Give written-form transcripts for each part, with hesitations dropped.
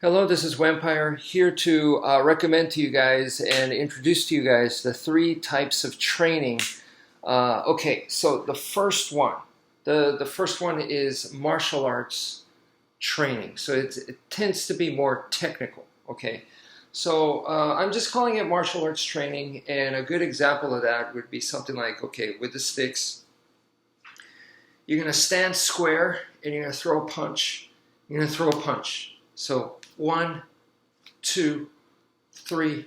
Hello, this is Wmpyr here to recommend to you guys and introduce to you guys the three types of training. Okay, so the first one is martial arts training. So it tends to be more technical. Okay, so I'm just calling it martial arts training, and a good example of that would be something like, okay, with the sticks, you're gonna stand square and you're gonna throw a punch. You're gonna throw a punch. So 1, 2, 3,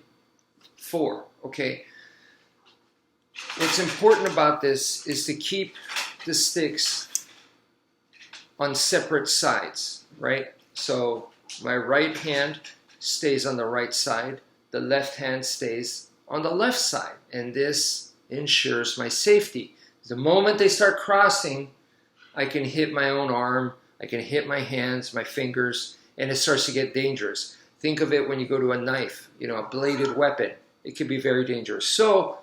4. Okay. What's important about this is to keep the sticks on separate sides, right? So my right hand stays on the right side, the left hand stays on the left side, and this ensures my safety. The moment they start crossing, I can hit my own arm, I can hit my hands, my fingers, and it starts to get dangerous. Think of it when you go to a knife, a bladed weapon. It can be very dangerous. So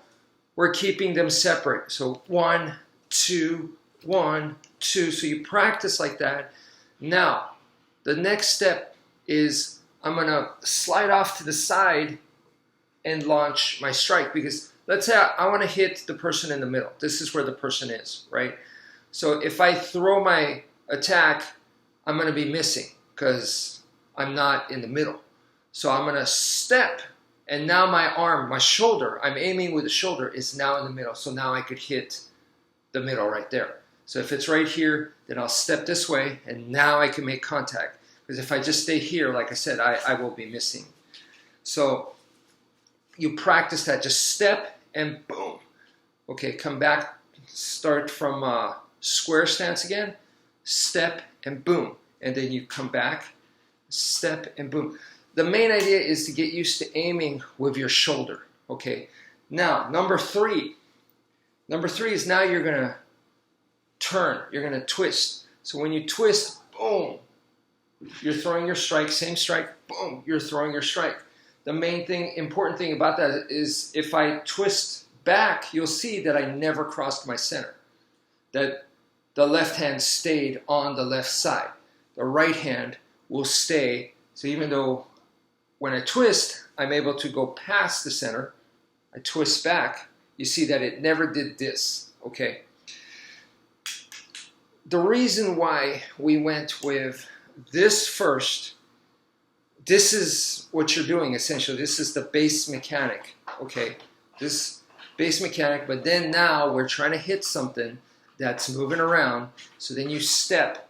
we're keeping them separate. So 1, 2, 1, 2. So you practice like that. Now, the next step is I'm going to slide off to the side and launch my strike. Because let's say I want to hit the person in the middle. This is where the person is, right? So if I throw my attack, I'm going to be missing, because I'm not in the middle. So I'm going to step, and now my arm, my shoulder, I'm aiming with the shoulder, is now in the middle. So now I could hit the middle right there. So if it's right here, then I'll step this way, and now I can make contact. Because if I just stay here, like I said, I will be missing. So you practice that. Just step and boom. Okay, come back, start from square stance again, step and boom. And then you come back, step, and boom. The main idea is to get used to aiming with your shoulder, okay? Now, number three is now you're gonna turn, you're gonna twist. So when you twist, boom, you're throwing your strike, same strike, boom, you're throwing your strike. The main thing, important thing about that is if I twist back, you'll see that I never crossed my center, that the left hand stayed on the left side. The right hand will stay. So even though when I twist, I'm able to go past the center, I twist back, you see that it never did this, okay? The reason why we went with this first, this is what you're doing essentially. This is the base mechanic, okay? This base mechanic, but then now we're trying to hit something that's moving around. So then you step,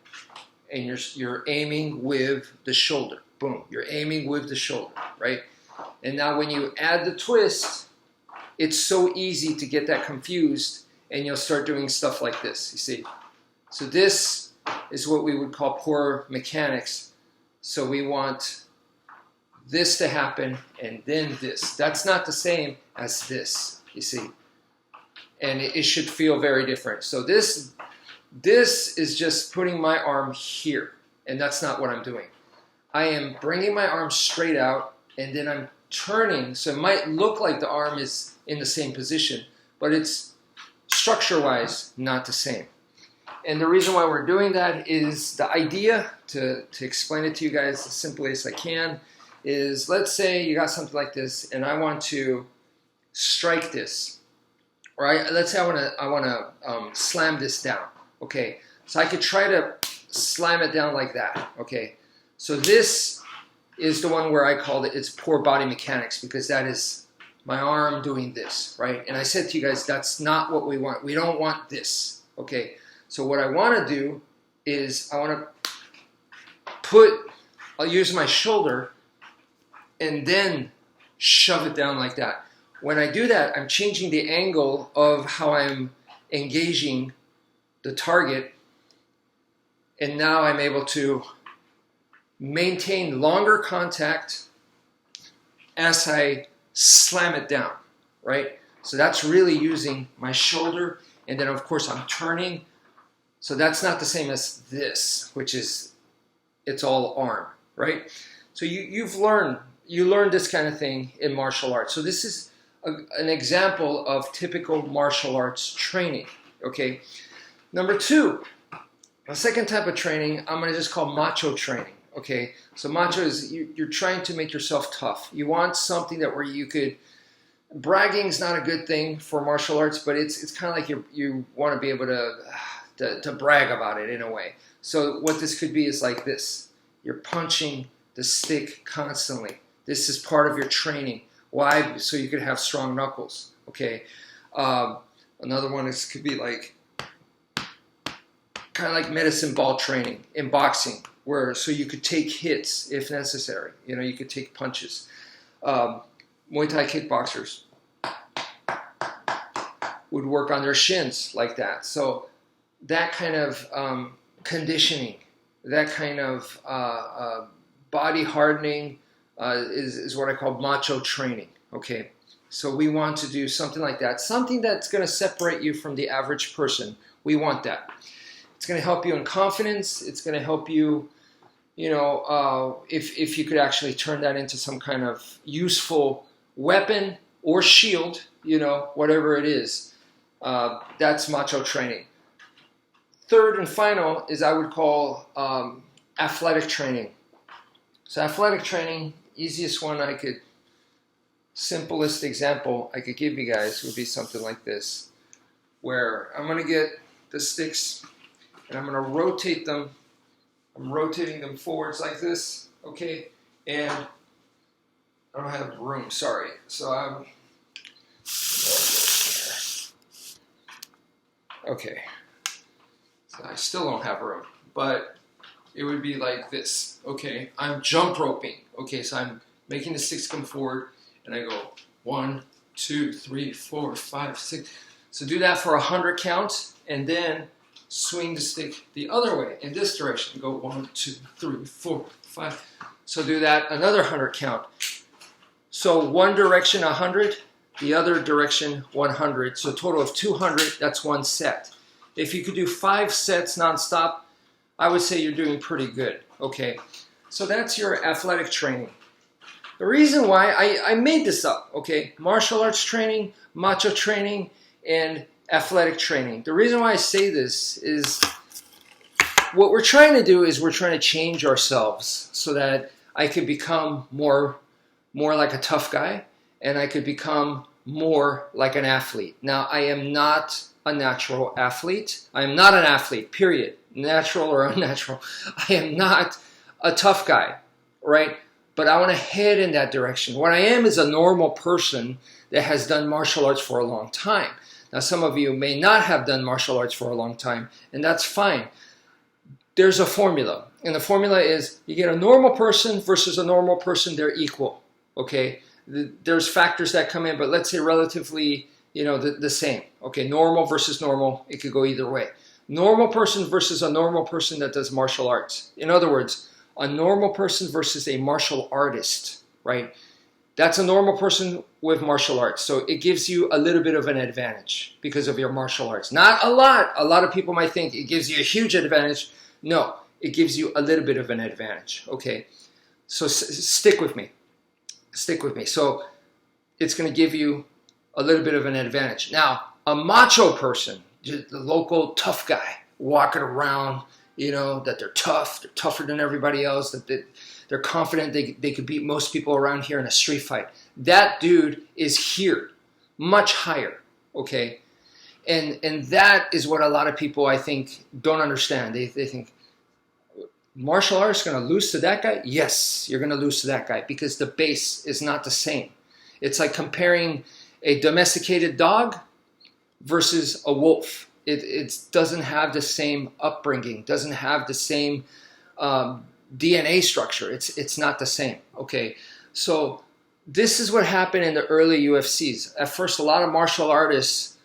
and you're aiming with the shoulder. Boom, you're aiming with the shoulder, right? And now when you add the twist, it's so easy to get that confused, and you'll start doing stuff like this, you see? So this is what we would call poor mechanics. So we want this to happen, and then this. That's not the same as this, you see? And it should feel very different. So this is just putting my arm here, and that's not what I'm doing. I am bringing my arm straight out, and then I'm turning, so it might look like the arm is in the same position, but it's structure-wise not the same. And the reason why we're doing that is the idea, to explain it to you guys as simply as I can, is let's say you got something like this, and I want to strike this, or let's say I want to slam this down. Okay, so I could try to slam it down like that, okay? So this is the one where I called it's poor body mechanics, because that is my arm doing this, right? And I said to you guys, that's not what we want. We don't want this, okay? So what I want to do is I want to I'll use my shoulder and then shove it down like that. When I do that, I'm changing the angle of how I'm engaging the target, and now I'm able to maintain longer contact as I slam it down, right? So that's really using my shoulder, and then of course I'm turning. So that's not the same as this, which is, it's all arm, right? So you learned this kind of thing in martial arts. So this is an example of typical martial arts training, okay? Number two, the second type of training, I'm going to just call macho training, Okay, so macho is you're trying to make yourself tough. You want something that where you could. Bragging is not a good thing for martial arts, but it's kind of like you want to be able to brag about it in a way. So what this could be is like this. You're punching the stick constantly. This is part of your training. Why? So you could have strong knuckles. Okay. Another one is could be like kind of like medicine ball training in boxing, where so you could take hits if necessary. You know, you could take punches. Muay Thai kickboxers would work on their shins like that. So that kind of conditioning, that kind of body hardening is what I call macho training. Okay, so we want to do something like that, something that's going to separate you from the average person. We want that. It's going to help you in confidence. It's going to help you, you know, if you could actually turn that into some kind of useful weapon or shield, you know, whatever it is. That's macho training. Third and final is I would call athletic training. So athletic training, easiest one I could, simplest example I could give you guys would be something like this, where I'm going to get the sticks and I'm going to rotate them. I'm rotating them forwards like this, okay, and I don't have room, sorry. So I'm, okay, so I still don't have room, but it would be like this, okay. I'm jump roping, okay, so I'm making the sticks come forward, and I go 1, 2, 3, 4, 5, 6. So do that for 100 counts, and then swing the stick the other way in this direction. Go 1, 2, 3, 4, 5. So do that another 100 count. So one direction 100, the other direction 100. So a total of 200, that's one set. If you could do 5 sets nonstop, I would say you're doing pretty good. Okay, so that's your athletic training. The reason why I made this up, okay, martial arts training, macho training, and athletic training. The reason why I say this is what we're trying to do is we're trying to change ourselves so that I could become more like a tough guy, and I could become more like an athlete. Now, I am not a natural athlete. I am not an athlete, period. Natural or unnatural. I am not a tough guy, right? But I want to head in that direction. What I am is a normal person that has done martial arts for a long time. Now, some of you may not have done martial arts for a long time, and that's fine. There's a formula, and the formula is you get a normal person versus a normal person, they're equal, okay? There's factors that come in, but let's say relatively, you know, the same. Okay, normal versus normal, it could go either way. Normal person versus a normal person that does martial arts. In other words, a normal person versus a martial artist, right? That's a normal person with martial arts. So it gives you a little bit of an advantage because of your martial arts. Not a lot. A lot of people might think it gives you a huge advantage. No, it gives you a little bit of an advantage. Okay, so stick with me. Stick with me. So it's going to give you a little bit of an advantage. Now, a macho person, the local tough guy, walking around, you know, that they're tough, they're tougher than everybody else, that they're confident they could beat most people around here in a street fight. That dude is here, much higher, okay? And that is what a lot of people, I think, don't understand. They think, martial arts going to lose to that guy? Yes, you're going to lose to that guy because the base is not the same. It's like comparing a domesticated dog versus a wolf. It doesn't have the same upbringing, doesn't have the same DNA structure. It's not the same. Okay, so this is what happened in the early UFCs. At first, a lot of martial artists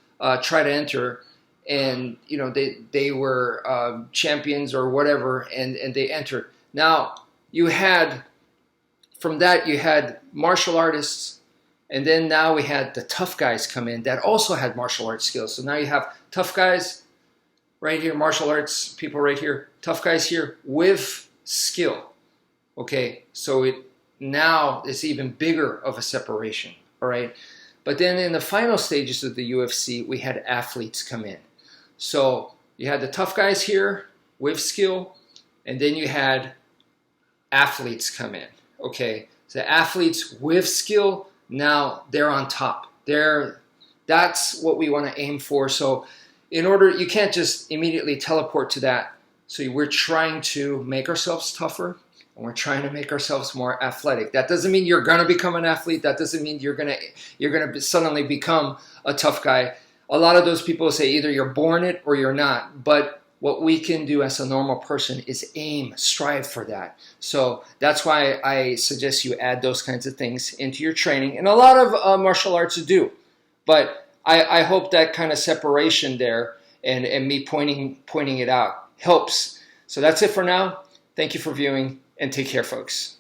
try to enter, and you know they were champions or whatever, and they entered. Now you had from that you had martial artists, and then now we had the tough guys come in that also had martial arts skills. So now you have tough guys right here, martial arts people right here, tough guys here with skill. Okay, so now it's even bigger of a separation. All right, but then in the final stages of the UFC, we had athletes come in. So you had the tough guys here with skill, and then you had athletes come in. Okay, so athletes with skill, now they're on top. That's what we want to aim for. So in order, you can't just immediately teleport to that. So we're trying to make ourselves tougher, and we're trying to make ourselves more athletic. That doesn't mean you're going to become an athlete. That doesn't mean you're going to suddenly become a tough guy. A lot of those people say either you're born it or you're not. But what we can do as a normal person is aim, strive for that. So that's why I suggest you add those kinds of things into your training. And a lot of martial arts do. But I hope that kind of separation there and me pointing it out helps. So that's it for now. Thank you for viewing, and take care, folks.